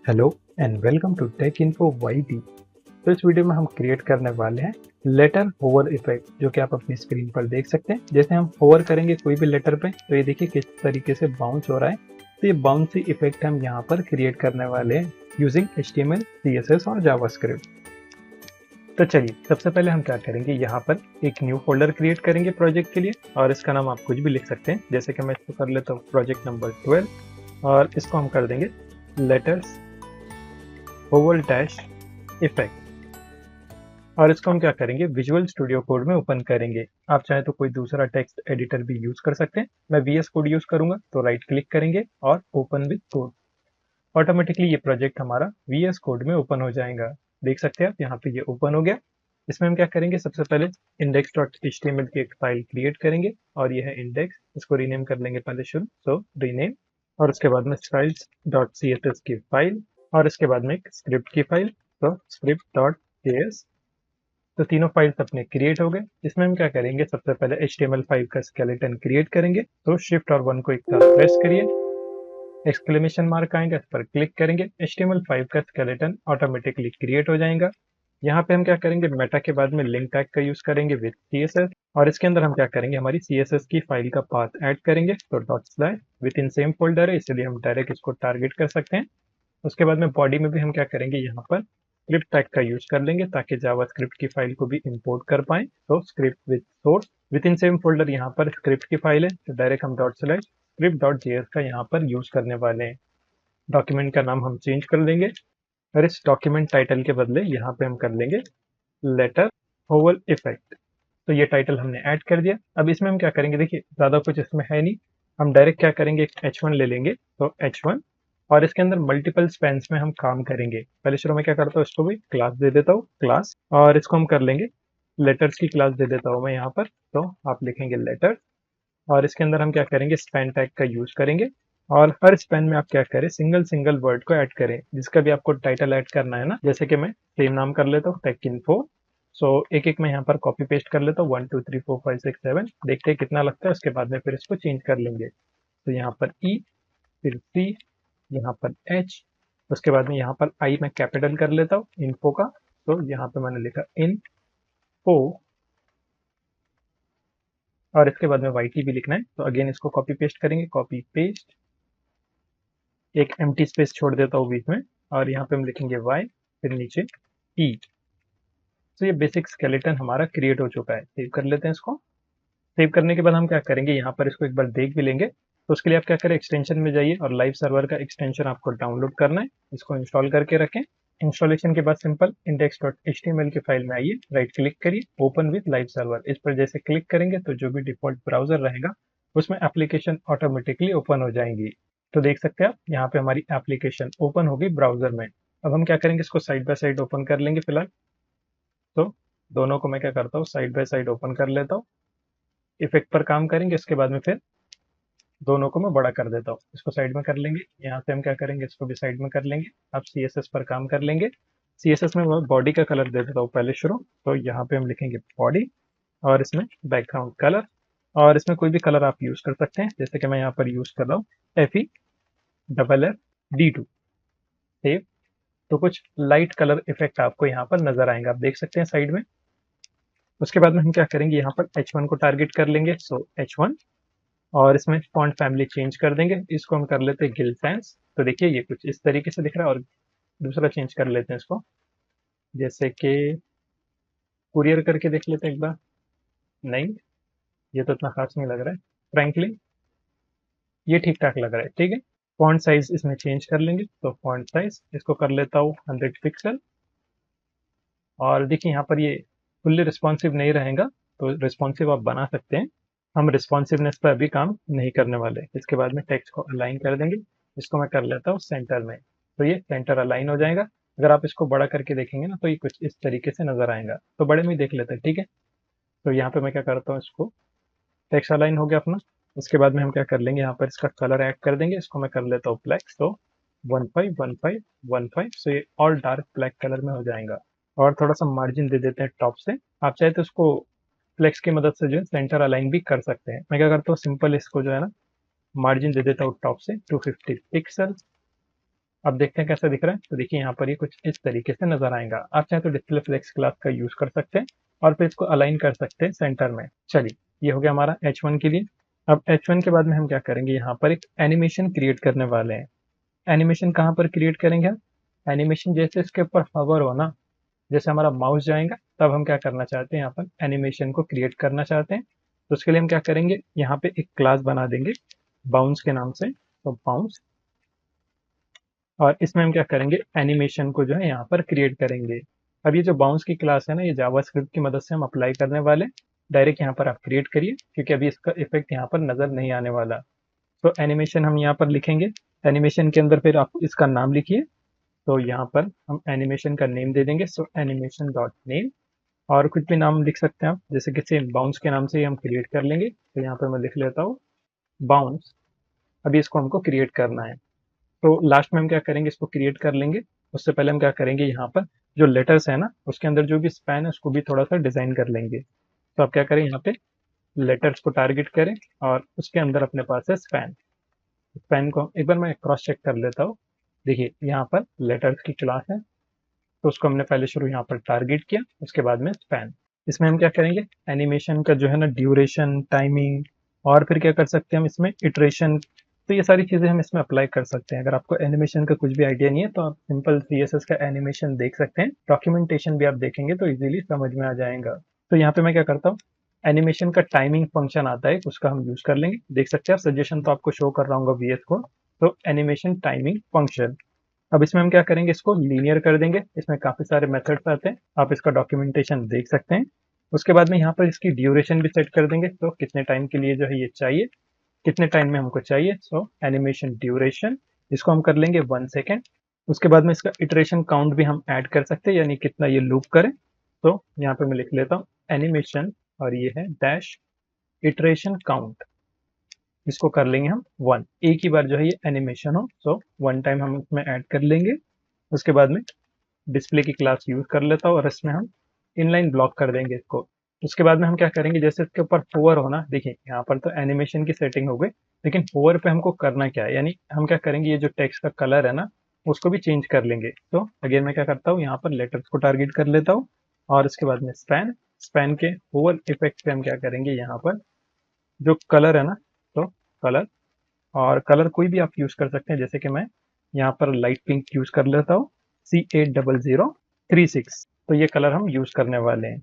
Hello and welcome to Tech Info YT. तो इस video में हम क्रिएट करने वाले हैं लेटर होवर इफेक्ट, जो कि आप अपनी स्क्रीन पर देख सकते हैं। जैसे हम होवर करेंगे कोई भी लेटर पे तो ये देखिए किस तरीके से बाउंस हो रहा है। तो ये बाउंसी इफेक्ट हम यहाँ पर क्रिएट करने वाले हैं यूजिंग HTML, CSS और जावास्क्रिप्ट। तो चलिए सबसे पहले हम क्या करेंगे, यहाँ पर एक न्यू फोल्डर क्रिएट करेंगे प्रोजेक्ट के लिए, और इसका नाम आप कुछ भी लिख सकते हैं। जैसे कि मैं इसको कर लेता हूँ प्रोजेक्ट नंबर 12 और इसको हम कर देंगे लेटर्स होवर डैश इफेक्ट। और इसको हम क्या करेंगे, विजुअल स्टूडियो कोड में ओपन करेंगे। आप चाहे तो कोई दूसरा टेक्स्ट एडिटर भी यूज कर सकते हैं। मैं VS कोड यूज करूंगा, तो राइट क्लिक करेंगे और ओपन विद कोड। ऑटोमेटिकली ये प्रोजेक्ट हमारा VS कोड में ओपन हो जाएगा। देख सकते हैं आप, यहाँ पे ये ओपन हो गया। इसमें हम क्या करेंगे, सबसे पहले index.html की एक फाइल क्रिएट करेंगे, और ये है इंडेक्स। इसको रीनेम कर लेंगे पहले शुरू, सो रीनेम। और उसके बाद में styles.css की फाइल, और इसके बाद में एक स्क्रिप्ट की फाइल, तो script.js। तो तीनों फाइल्स अपने क्रिएट हो गए। इसमें हम क्या करेंगे, सबसे पहले HTML5 का स्केलेटन क्रिएट करेंगे। तो शिफ्ट और 1 को एक साथ प्रेस करिए, एक्सक्लेमेशन मार्क आएगा, इस पर क्लिक करेंगे। HTML5 का स्केलेटन ऑटोमेटिकली क्रिएट हो जाएगा। यहाँ पे हम क्या करेंगे, मेटा के बाद में लिंक टैग का यूज करेंगे विद CSS, और इसके अंदर हम क्या करेंगे, हमारी CSS की फाइल का पाथ ऐड करेंगे। तो dot slash with in same folder है, इसलिए हम डायरेक्ट इसको टारगेट कर सकते हैं। उसके बाद में बॉडी में भी हम क्या करेंगे, यहाँ पर स्क्रिप्ट टैग का यूज कर लेंगे ताकि जावास्क्रिप्ट की फाइल को भी इंपोर्ट कर पाए। तो script with source with in same folder, यहाँ पर स्क्रिप्ट की फाइल है, तो डायरेक्ट हम dot slash script dot JS का यहाँ पर यूज करने वाले हैं। डॉक्यूमेंट का नाम हम चेंज कर देंगे, और इस डॉक्यूमेंट टाइटल के बदले यहाँ पे हम कर लेंगे लेटर होवर इफेक्ट। तो ये टाइटल हमने ऐड कर दिया। अब इसमें हम क्या करेंगे, देखिए ज्यादा कुछ इसमें है नहीं। हम डायरेक्ट क्या करेंगे, एक H1 ले लेंगे, तो H1, और इसके अंदर मल्टीपल स्पैन्स में हम काम करेंगे। पहले शुरू में क्या करता हूँ, इसको भी क्लास दे देता हूँ, क्लास, और इसको हम कर लेंगे लेटर्स की क्लास दे देता हूँ मैं यहाँ पर। तो आप लिखेंगे लेटर, और इसके अंदर हम क्या करेंगे, स्पैन टैग का यूज करेंगे। और हर स्पैन में आप क्या करें, सिंगल सिंगल वर्ड को ऐड करें, जिसका भी आपको टाइटल ऐड करना है ना। जैसे कि मैं सेम नाम कर लेता हूँ, टेक इन्फो। सो एक एक मैं यहाँ पर कॉपी पेस्ट कर लेता हूँ, 1 2 3 4 5 6 7, देखते हैं कितना लगता है। उसके बाद में फिर इसको चेंज कर लेंगे। तो यहाँ पर E, फिर C, यहाँ पर H, उसके बाद में यहाँ पर I मैं कैपिटल कर लेता हूँ इन्फो का। तो यहाँ पे मैंने लिखा इन्फो, और इसके बाद में YT भी लिखना है। तो अगेन इसको कॉपी पेस्ट करेंगे, कॉपी पेस्ट, एक एम्प्टी स्पेस छोड़ देता हूँ बीच में, और यहाँ पे हम लिखेंगे Y, फिर नीचे E। तो ये बेसिक स्केलेटन हमारा क्रिएट हो चुका है। सेव कर लेते हैं इसको। सेव करने के बाद हम क्या करेंगे, यहाँ पर इसको एक बार देख भी लेंगे। तो उसके लिए आप क्या करें, एक्सटेंशन में जाइए, और लाइव सर्वर का एक्सटेंशन आपको डाउनलोड करना है। इसको इंस्टॉल करके रखें। इंस्टॉलेशन के बाद सिंपल index.html की फाइल में आइए, राइट क्लिक करिए, ओपन विद लाइव सर्वर। इस पर जैसे क्लिक करेंगे तो जो भी डिफॉल्ट ब्राउजर रहेगा उसमें एप्लीकेशन ऑटोमेटिकली ओपन हो जाएंगी। तो देख सकते हैं आप, यहाँ पे हमारी एप्लीकेशन ओपन होगी ब्राउजर में। अब हम क्या करेंगे, इसको साइड बाय साइड ओपन कर लेंगे फिलहाल। तो दोनों को मैं क्या करता हूँ, साइड बाय साइड ओपन कर लेता हूँ। इफेक्ट पर काम करेंगे, इसके बाद में फिर दोनों को मैं बड़ा कर देता हूँ। इसको साइड में कर लेंगे, यहाँ से हम क्या करेंगे, इसको भी साइड में कर लेंगे। अब CSS पर काम कर लेंगे। CSS में मैं बॉडी का कलर दे देता हूँ पहले शुरू। तो यहाँ पे हम लिखेंगे बॉडी, और इसमें बैकग्राउंड कलर, और इसमें कोई भी कलर आप यूज कर सकते हैं। जैसे कि मैं यहाँ पर यूज कर रहा हूँ FEFFD2। सेव। तो कुछ लाइट कलर इफेक्ट आपको यहाँ पर नजर आएंगे, आप देख सकते हैं साइड में। उसके बाद में हम क्या करेंगे, यहाँ पर H1 को टारगेट कर लेंगे, सो H1, और इसमें फॉन्ट फैमिली चेंज कर देंगे। इसको हम कर लेते हैं गिल सैंस। तो देखिए ये कुछ इस तरीके से दिख रहा है। और दूसरा चेंज कर लेते हैं इसको, जैसे कि कुरियर करके देख लेते हैं एक बार। नहीं, ये तो इतना खास नहीं लग रहा है। फ्रैंकलिन, ये ठीक ठाक लग रहा है, ठीक है। फॉन्ट साइज इसमें चेंज कर लेंगे, तो फॉन्ट साइज इसको कर लेता हूँ 100 पिक्सल। और देखिए यहाँ पर ये फुल्ली रिस्पॉन्सिव नहीं रहेगा, तो रिस्पॉन्सिव आप बना सकते हैं। हम रिस्पॉन्सिवनेस पर अभी काम नहीं करने वाले। इसके बाद में टेक्स्ट को अलाइन कर देंगे। इसको मैं कर लेता हूँ सेंटर में, तो ये सेंटर अलाइन हो जाएगा। अगर आप इसको बड़ा करके देखेंगे ना, तो ये कुछ इस तरीके से नजर आएगा। तो बड़े में ही देख लेते हैं, ठीक है। तो यहाँ पे मैं क्या करता हूँ, इसको टेक्स्ट अलाइन हो गया अपना। उसके बाद में हम क्या कर लेंगे, यहाँ पर इसका कलर ऐड कर देंगे। इसको मैं कर लेता हूँ ब्लैक, तो 151515, सो ये और डार्क ब्लैक कलर में हो जाएगा। और थोड़ा सा मार्जिन दे देते हैं टॉप से। आप चाहे तो इसको फ्लेक्स की मदद से जो है सेंटर अलाइन भी कर सकते हैं। मैं क्या करता हूँ, सिंपल इसको जो है ना, मार्जिन दे देता हूँ टॉप से 250 पिक्सल। अब देखते हैं कैसा दिख रहा है। तो देखिए यहाँ पर ये कुछ इस तरीके से नजर आएगा। आप चाहे तो डिस्प्ले फ्लेक्स क्लास का यूज कर सकते हैं और फिर इसको अलाइन कर सकते हैं सेंटर में। चलिए, ये हो गया हमारा H1 के लिए। अब H1 के बाद में हम क्या करेंगे, यहाँ पर एक एनिमेशन क्रिएट करने वाले हैं। एनिमेशन कहाँ पर क्रिएट करेंगे हम? एनिमेशन जैसे इसके ऊपर हवर हो ना, जैसे हमारा माउस जाएगा, तब हम क्या करना चाहते हैं, यहाँ पर एनिमेशन को क्रिएट करना चाहते हैं। तो उसके लिए हम क्या करेंगे, यहाँ पे एक क्लास बना देंगे बाउंस के नाम से। तो बाउंस, और इसमें हम क्या करेंगे, एनिमेशन को जो है यहाँ पर क्रिएट करेंगे। अब ये जो बाउंस की क्लास है ना, ये जावास्क्रिप्ट की मदद से हम अप्लाई करने वाले हैं। डायरेक्ट यहाँ पर आप क्रिएट करिए, क्योंकि अभी इसका इफेक्ट यहाँ पर नजर नहीं आने वाला। तो एनिमेशन हम यहाँ पर लिखेंगे। एनिमेशन के अंदर फिर आप इसका नाम लिखिए। तो यहाँ पर हम एनिमेशन का नेम दे देंगे। सो एनिमेशन डॉट नेम, और कुछ भी नाम लिख सकते हैं आप, जैसे कि सेम बाउंस के नाम से ही हम क्रिएट कर लेंगे। तो यहाँ पर मैं लिख लेता हूँ बाउंस। अभी इसको हमको क्रिएट करना है। तो लास्ट में हम क्या करेंगे, इसको क्रिएट कर लेंगे। उससे पहले हम क्या करेंगे, यहाँ पर जो लेटर्स है ना, उसके अंदर जो भी स्पैन है उसको भी थोड़ा सा डिजाइन कर लेंगे। तो आप क्या करें, यहाँ पे लेटर्स को टारगेट करें और उसके अंदर अपने पास है स्पैन। स्पैन को एक बार मैं क्रॉस चेक कर लेता हूँ। देखिए यहाँ पर लेटर्स की क्लास है, तो उसको हमने पहले शुरू यहाँ पर टारगेट किया, उसके बाद में स्पैन। इसमें हम क्या करेंगे, एनिमेशन का जो है ना ड्यूरेशन, टाइमिंग, और फिर क्या कर सकते हैं हम इसमें इटरेशन। तो ये सारी चीज़ें हम इसमें अप्लाई कर सकते हैं। अगर आपको एनिमेशन का कुछ भी आइडिया नहीं है तो आप सिंपल CSS का एनिमेशन देख सकते हैं। डॉक्यूमेंटेशन भी आप देखेंगे तो इजीली समझ में आ जाएगा। तो यहाँ पे मैं क्या करता हूँ, एनिमेशन का टाइमिंग फंक्शन आता है, उसका हम यूज कर लेंगे। देख सकते हैं आप, सजेशन तो आपको शो कर रहा हूँ VS को। तो एनिमेशन टाइमिंग फंक्शन, अब इसमें हम क्या करेंगे, इसको लीनियर कर देंगे। इसमें काफी सारे मेथड्स आते हैं, आप इसका डॉक्यूमेंटेशन देख सकते हैं। उसके बाद में यहाँ पर इसकी ड्यूरेशन भी सेट कर देंगे। तो कितने टाइम के लिए जो है ये चाहिए, कितने टाइम में हमको चाहिए। सो एनिमेशन ड्यूरेशन, इसको हम कर लेंगे 1 सेकेंड। उसके बाद में इसका इटरेशन काउंट भी हम ऐड कर सकते हैं, यानी कितना ये लूप करें। तो यहाँ पे मैं लिख लेता हूँ एनिमेशन, और ये है डैश इटरेशन काउंट। इसको कर लेंगे हम 1, एक ही बार जो है ये एनिमेशन हो। सो 1 टाइम हम इसमें ऐड कर लेंगे। उसके बाद में डिस्प्ले की क्लास यूज कर लेता हूँ और इसमें हम इनलाइन ब्लॉक कर देंगे इसको। उसके बाद में हम क्या करेंगे, जैसे इसके ऊपर होवर होना, देखिए यहाँ पर तो एनिमेशन की सेटिंग हो गई, लेकिन होवर पे हमको करना क्या है, यानी हम क्या करेंगे, ये जो टेक्स्ट का कलर है ना, उसको भी चेंज कर लेंगे। तो अगेन मैं क्या करता हूँ, यहाँ पर लेटर्स को टारगेट कर लेता हूँ, और उसके बाद में स्पैन। स्पैन के होवर इफेक्ट पे हम क्या करेंगे, यहाँ पर जो कलर है ना, तो कलर, और कलर कोई भी आप यूज कर सकते हैं। जैसे कि मैं यहाँ पर लाइट पिंक यूज कर लेता हूँ, C8036। तो ये कलर हम यूज करने वाले हैं।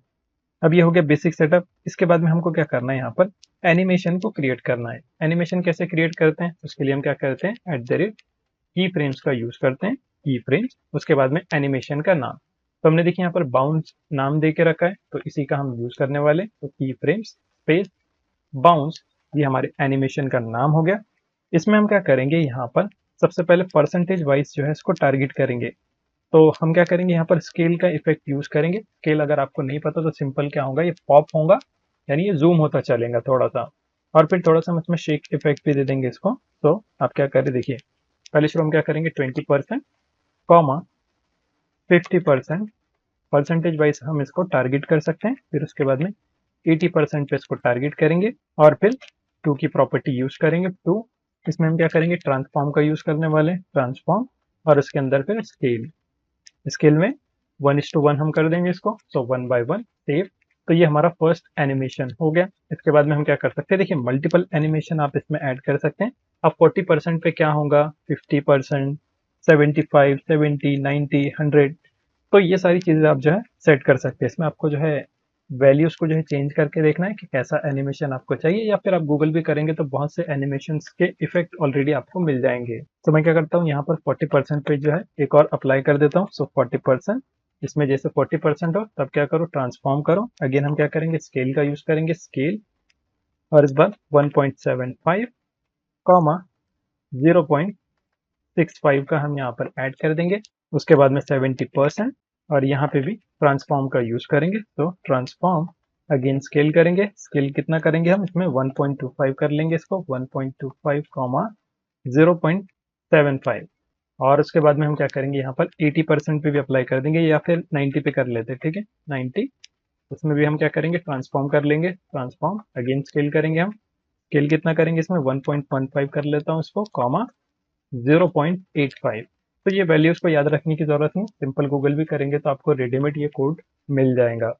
अब ये हो गया बेसिक सेटअप। इसके बाद में हमको क्या करना है, यहाँ पर एनिमेशन को क्रिएट करना है। एनिमेशन कैसे क्रिएट करते हैं, उसके लिए हम क्या करते हैं, की फ्रेम्स का यूज करते हैं। की फ्रेम्स, उसके बाद में एनिमेशन का नाम। तो हमने देखिए यहाँ पर बाउंस नाम दे के रखा है, तो इसी का हम यूज करने वाले। तो की फ्रेम्स स्पेस बाउंस, ये हमारे एनिमेशन का नाम हो गया। इसमें हम क्या करेंगे, यहाँ पर सबसे पहले परसेंटेज वाइज जो है इसको टारगेट करेंगे। तो हम क्या करेंगे, यहाँ पर स्केल का इफेक्ट यूज करेंगे। स्केल अगर आपको नहीं पता तो सिंपल क्या होगा, ये पॉप होगा, यानी ये जूम होता चलेगा थोड़ा सा। और फिर थोड़ा सा हम इसमें शेक इफेक्ट भी दे देंगे इसको। तो आप क्या करें, देखिए पहले शुरू हम क्या करेंगे, 20%, कॉमा 50%। परसेंटेज वाइज हम इसको टारगेट कर सकते हैं। फिर उसके बाद में 80% पे इसको टारगेट करेंगे, और फिर टू की प्रॉपर्टी यूज करेंगे। टू, इसमें हम क्या करेंगे, ट्रांसफॉर्म का यूज करने वाले हैं, ट्रांसफॉर्म। और उसके अंदर फिर स्केल, स्केल में 1:1 हम कर देंगे इसको। सो 1/1 सेव। तो ये हमारा फर्स्ट एनिमेशन हो गया। इसके बाद में हम क्या कर सकते हैं, देखिए मल्टीपल एनिमेशन आप इसमें ऐड कर सकते हैं। अब 40% पे क्या होगा, 50%, 75, 70, 90, 100। तो ये सारी चीजें आप जो है सेट कर सकते हैं। इसमें आपको जो है वैल्यूज को जो है चेंज करके देखना है कि कैसा एनिमेशन आपको चाहिए, या फिर आप गूगल भी करेंगे तो बहुत से एनिमेशन के इफेक्ट ऑलरेडी आपको मिल जाएंगे। तो मैं क्या करता हूँ, यहाँ पर 40% पे जो है एक और अप्लाई कर देता हूँ। सो 40%, इसमें जैसे 40% हो तब क्या करो, ट्रांसफॉर्म करो। अगेन हम क्या करेंगे, स्केल का यूज करेंगे, स्केल, और इस बार 1.75, कॉमा 0.65 का हम यहाँ पर ऐड कर देंगे। उसके बाद में 70%, और यहाँ पे भी ट्रांसफॉर्म का यूज करेंगे। तो ट्रांसफॉर्म, अगेन स्केल करेंगे। स्केल कितना करेंगे हम, इसमें 1.25 कर लेंगे इसको, 1.25, कॉमा 0.75। और उसके बाद में हम क्या करेंगे, यहाँ पर 80% पे भी अप्लाई कर देंगे, या फिर 90 पे कर लेते हैं, ठीक है 90। उसमें भी हम क्या करेंगे, ट्रांसफॉर्म कर लेंगे। ट्रांसफॉर्म, अगेन स्केल करेंगे हम। स्केल कितना करेंगे, इसमें 1.15 कर लेता हूँ इसको, कॉमा 0.85। तो ये वैल्यूज को याद रखने की जरूरत नहीं, सिंपल गूगल भी करेंगे तो आपको रेडीमेड ये कोड मिल जाएगा।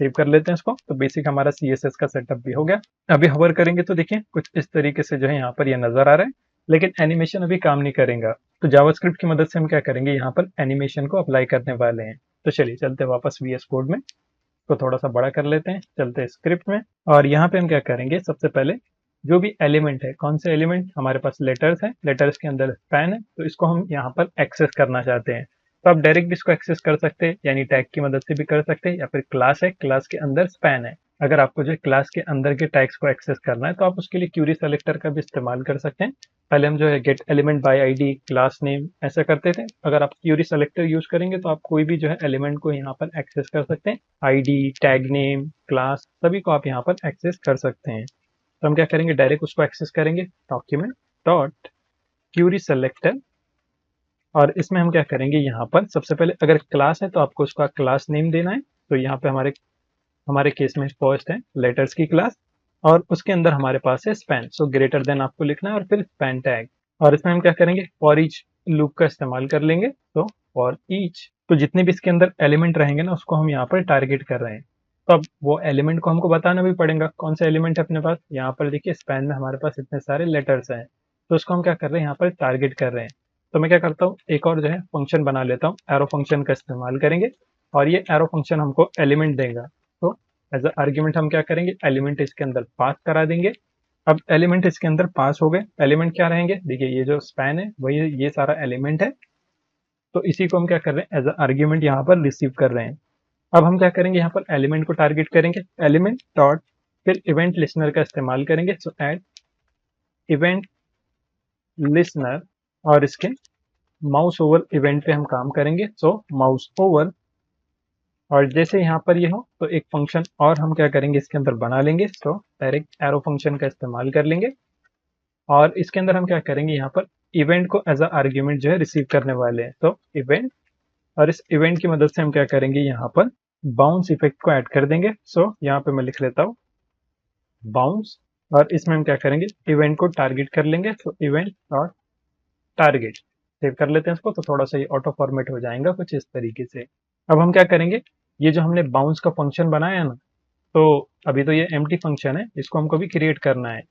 सेव कर लेते हैं इसको। तो बेसिक हमारा CSS का सेटअप भी हो गया। अभी होवर करेंगे तो देखिए कुछ इस तरीके से जो है यहाँ पर ये नजर आ रहा है, लेकिन एनिमेशन अभी काम नहीं करेगा। तो जावास्क्रिप्ट की मदद से हम क्या करेंगे, यहाँ पर एनिमेशन को अप्लाई करने वाले हैं। तो चलिए चलते हैं वापस VS कोड में, तो थोड़ा सा बड़ा कर लेते हैं, चलते हैं स्क्रिप्ट में। और यहाँ पे हम क्या करेंगे, सबसे पहले जो भी एलिमेंट है, कौन से एलिमेंट हमारे पास लेटर्स है, लेटर्स के अंदर स्पैन है, तो इसको हम यहाँ पर एक्सेस करना चाहते हैं। तो आप डायरेक्ट भी इसको एक्सेस कर सकते हैं, यानी टैग की मदद से भी कर सकते हैं, या फिर क्लास है, क्लास के अंदर स्पैन है। अगर आपको जो क्लास के अंदर के टैग्स को एक्सेस करना है तो आप उसके लिए क्यूरी सेलेक्टर का भी इस्तेमाल कर सकते हैं। पहले हम जो है gate element by ID, class name ऐसा करते थे। अगर आप क्यूरी सेलेक्टर यूज करेंगे तो आप कोई भी जो है एलिमेंट को यहाँ पर एक्सेस कर सकते हैं। आईडी, टैग नेम, क्लास, सभी को आप यहाँ पर एक्सेस कर सकते हैं। तो हम क्या करेंगे, डायरेक्ट उसको एक्सेस करेंगे, डॉक्यूमेंट डॉट क्यूरी सेलेक्टर। और इसमें हम क्या करेंगे, यहाँ पर सबसे पहले अगर क्लास है तो आपको उसका क्लास नेम देना है। तो यहाँ पे हमारे हमारे केस में फर्स्ट है लेटर्स की क्लास, और उसके अंदर हमारे पास है स्पैन, सो ग्रेटर देन आपको लिखना है और फिर स्पैन टैग। और इसमें हम क्या करेंगे, फॉर ईच लूप का इस्तेमाल कर लेंगे। तो फॉर ईच, तो जितने भी इसके अंदर एलिमेंट रहेंगे ना उसको हम यहाँ पर टारगेट कर रहे हैं। तो अब वो एलिमेंट को हमको बताना भी पड़ेगा कौन सा एलिमेंट है अपने पास। यहाँ पर देखिए स्पैन में हमारे पास इतने सारे लेटर्स हैं, तो उसको हम क्या कर रहे हैं, यहाँ पर टारगेट कर रहे हैं। तो मैं क्या करता हूँ, एक और जो है फंक्शन बना लेता हूँ, एरो फंक्शन का इस्तेमाल करेंगे, और ये एरो फंक्शन हमको एलिमेंट देगा। तो एज आर्ग्यूमेंट हम क्या करेंगे, एलिमेंट इसके अंदर पास करा देंगे। अब एलिमेंट इसके अंदर पास हो गए, एलिमेंट क्या रहेंगे, देखिए ये जो स्पैन है वही ये सारा एलिमेंट है। तो इसी को हम क्या कर रहे हैं, एज आर्ग्यूमेंट यहाँ पर रिसीव कर रहे हैं। अब हम क्या करेंगे, यहाँ पर एलिमेंट को टारगेट करेंगे, एलिमेंट डॉट फिर इवेंट लिसनर का इस्तेमाल करेंगे। सो ऐड इवेंट लिसनर, और इसके माउस ओवर इवेंट पे हम काम करेंगे। सो माउस ओवर, और जैसे यहाँ पर ये हो तो एक फंक्शन और हम क्या करेंगे इसके अंदर बना लेंगे। तो डायरेक्ट एरो फंक्शन का इस्तेमाल कर लेंगे, और इसके अंदर हम क्या करेंगे, यहाँ पर इवेंट को एज अ आर्ग्यूमेंट जो है रिसीव करने वाले हैं। तो इवेंट, और इस इवेंट की मदद से हम क्या करेंगे, यहाँ पर बाउंस इफेक्ट को ऐड कर देंगे। सो यहाँ पे मैं लिख लेता हूँ बाउंस, और इसमें हम क्या करेंगे, इवेंट को टारगेट कर लेंगे। तो इवेंट डॉट टारगेट, सेव कर लेते हैं इसको। तो थोड़ा सा ये ऑटो फॉर्मेट हो जाएगा कुछ इस तरीके से। अब हम क्या करेंगे, ये जो हमने बाउंस का फंक्शन बनाया है ना, तो अभी तो ये एम्प्टी फंक्शन है, इसको हमको भी क्रिएट करना है।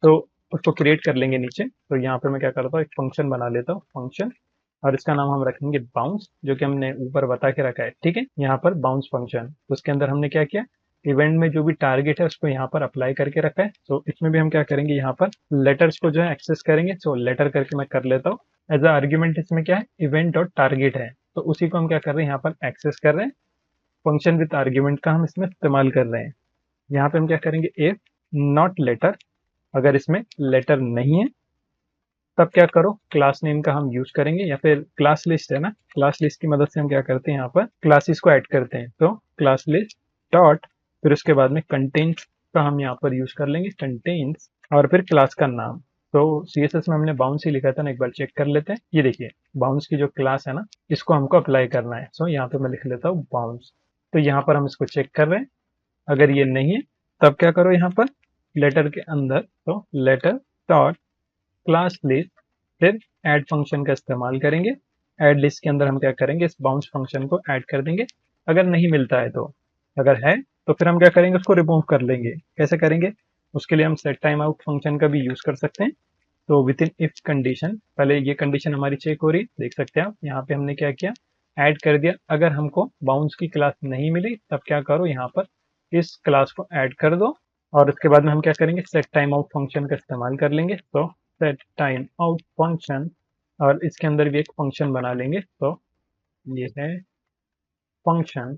तो उसको क्रिएट कर लेंगे नीचे। तो यहाँ पे मैं क्या करता हूँ, एक फंक्शन बना लेता हूँ, फंक्शन, और इसका नाम हम रखेंगे बाउंस, जो कि हमने ऊपर बता के रखा है, ठीक है। यहाँ पर बाउंस फंक्शन, उसके अंदर हमने क्या किया, इवेंट में जो भी टारगेट है उसको यहाँ पर अप्लाई करके रखा है। तो इसमें भी हम क्या करेंगे, यहाँ पर लेटर्स को जो है एक्सेस करेंगे। सो लेटर करके मैं कर लेता हूँ, एज अ आर्ग्यूमेंट इसमें क्या है, इवेंट डॉट टारगेट है। तो उसी को हम क्या कर रहे हैं, यहाँ पर एक्सेस कर रहे हैं। फंक्शन विद आर्ग्यूमेंट का हम इसमें इस्तेमाल कर रहे हैं। यहाँ पे हम क्या करेंगे, इफ नॉट लेटर, अगर इसमें लेटर नहीं है तब क्या करो, क्लास नेम का हम यूज करेंगे, या फिर क्लास लिस्ट है ना, क्लास लिस्ट की मदद से हम क्या करते हैं, यहाँ पर क्लासेस को ऐड करते हैं। तो क्लास लिस्ट डॉट, फिर उसके बाद में कंटेंट्स का हम यहाँ पर यूज कर लेंगे, कंटेंट्स, और फिर क्लास का नाम। तो CSS में हमने बाउंस ही लिखा था ना, एक बार चेक कर लेते हैं। ये देखिए बाउंस की जो क्लास है ना, इसको हमको अप्लाई करना है। सो यहाँ पे मैं लिख लेता हूँ बाउंस। तो यहाँ पर हम इसको चेक कर रहे हैं, अगर ये नहीं है तब क्या करो, यहाँ पर लेटर के अंदर तो लेटर डॉट क्लास लिस्ट, फिर ऐड फंक्शन का इस्तेमाल करेंगे। ऐड लिस्ट के अंदर हम क्या करेंगे, इस बाउंस फंक्शन को ऐड कर देंगे। अगर नहीं मिलता है तो, अगर है तो फिर हम क्या करेंगे, उसको रिमूव कर लेंगे। कैसे करेंगे, उसके लिए हम सेट टाइम आउट फंक्शन का भी यूज कर सकते हैं। तो विद इन इफ कंडीशन, पहले ये कंडीशन हमारी चेक हो रही है, देख सकते हैं आप यहाँ पे हमने क्या किया, ऐड कर दिया। अगर हमको बाउंस की क्लास नहीं मिली तब क्या करो, यहाँ पर इस क्लास को ऐड कर दो, और उसके बाद में हम क्या करेंगे, सेट टाइम आउट फंक्शन का इस्तेमाल कर लेंगे। तो सेट टाइम आउट फंक्शन, और इसके अंदर भी एक फंक्शन बना लेंगे। तो ये है फंक्शन,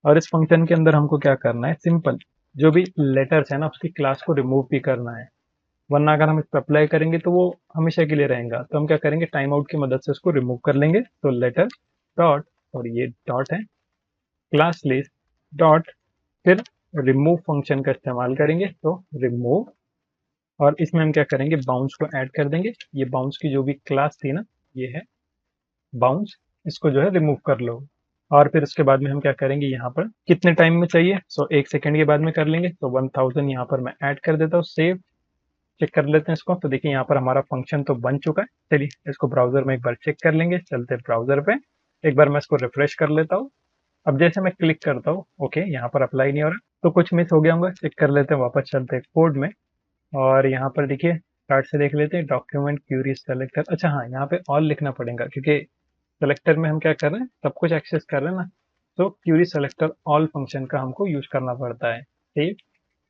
और इस फंक्शन के अंदर हमको क्या करना है, सिंपल जो भी लेटर्स है ना उसकी क्लास को रिमूव भी करना है, वरना अगर हम इस पर अप्लाई करेंगे तो वो हमेशा के लिए रहेगा। तो हम क्या करेंगे, टाइम आउट की मदद से उसको रिमूव कर लेंगे। तो लेटर डॉट, और ये डॉट है, क्लास लिस्ट डॉट, फिर रिमूव फंक्शन का इस्तेमाल करेंगे। तो रिमूव, और इसमें हम क्या करेंगे, बाउंस को ऐड कर देंगे। ये बाउंस की जो भी क्लास थी ना, ये है बाउंस, इसको जो है रिमूव कर लो। और फिर उसके बाद में हम क्या करेंगे, यहाँ पर कितने टाइम में चाहिए, सो 1 सेकेंड के बाद में कर लेंगे। तो 1000 यहाँ पर मैं ऐड कर देता हूँ, सेव। चेक कर लेते हैं इसको। तो देखिए यहाँ पर हमारा फंक्शन तो बन चुका है। चलिए इसको ब्राउजर में एक बार चेक कर लेंगे। चलते ब्राउजर पे, एक बार मैं इसको रिफ्रेश कर लेता हूँ। अब जैसे मैं क्लिक करता हूँ, ओके, यहाँ पर अप्लाई नहीं हो रहा, तो कुछ मिस हो गया होगा। चेक कर लेते हैं, वापस चलते हैं कोड में, और यहाँ पर देखिए स्टार्ट से देख लेते हैं, डॉक्यूमेंट क्यूरी सेलेक्टर। अच्छा हाँ, यहाँ पे ऑल लिखना पड़ेगा क्योंकि सेलेक्टर में हम क्या कर रहे हैं, सब कुछ एक्सेस कर रहे हैं ना, तो क्यूरी सेलेक्टर ऑल फंक्शन का हमको यूज करना पड़ता है। ठीक,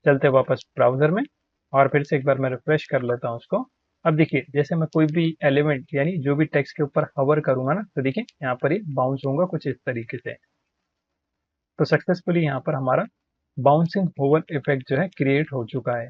चलते वापस ब्राउजर में, और फिर से एक बार मैं रिफ्रेश कर लेता हूँ उसको। अब देखिए जैसे मैं कोई भी एलिमेंट यानी जो भी टेक्स्ट के ऊपर हवर करूंगा ना, तो देखिए यहाँ पर ये बाउंस होगा कुछ इस तरीके से। तो सक्सेसफुली यहाँ पर हमारा बाउंसिंग होवर इफेक्ट जो है क्रिएट हो चुका है।